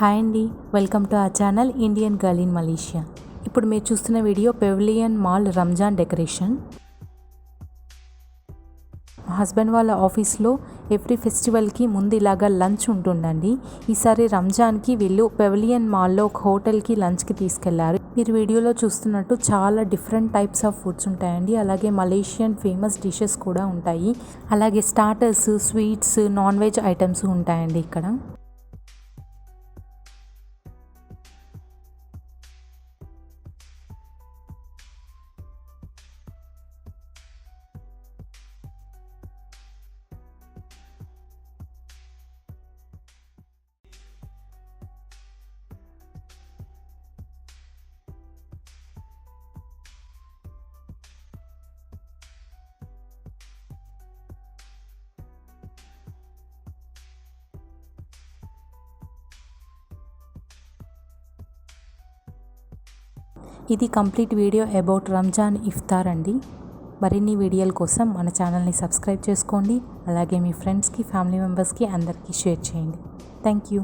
Hi అండి, welcome to our channel Indian girl in Malaysia. ఇప్పుడు మీరు చూస్తున్న video pavilion mall Ramzan decoration. మా హస్బెండ్ వాళ్ళ ఆఫీస్లో ఎవ్రీ ఫెస్టివల్కి ముందు ఇలాగా లంచ్ ఉంటుందండి. ఈసారి రంజాన్కి వీళ్ళు పెవిలియన్ మాల్లో ఒక హోటల్కి లంచ్కి తీసుకెళ్లారు. మీరు వీడియోలో చూస్తున్నట్టు చాలా డిఫరెంట్ టైప్స్ ఆఫ్ ఫుడ్స్ ఉంటాయండి. అలాగే మలేషియన్ ఫేమస్ డిషెస్ కూడా ఉంటాయి. అలాగే starters, sweets, non veg items ఉంటాయండి ఇక్కడ. ఇది కంప్లీట్ వీడియో అబౌట్ రంజాన్ ఇఫ్తార్ అండి. మరిన్ని వీడియోల కోసం మన ఛానల్ని సబ్స్క్రైబ్ చేసుకోండి. అలాగే మీ ఫ్రెండ్స్కి, ఫ్యామిలీ మెంబర్స్కి అందరికీ షేర్ చేయండి. Thank you.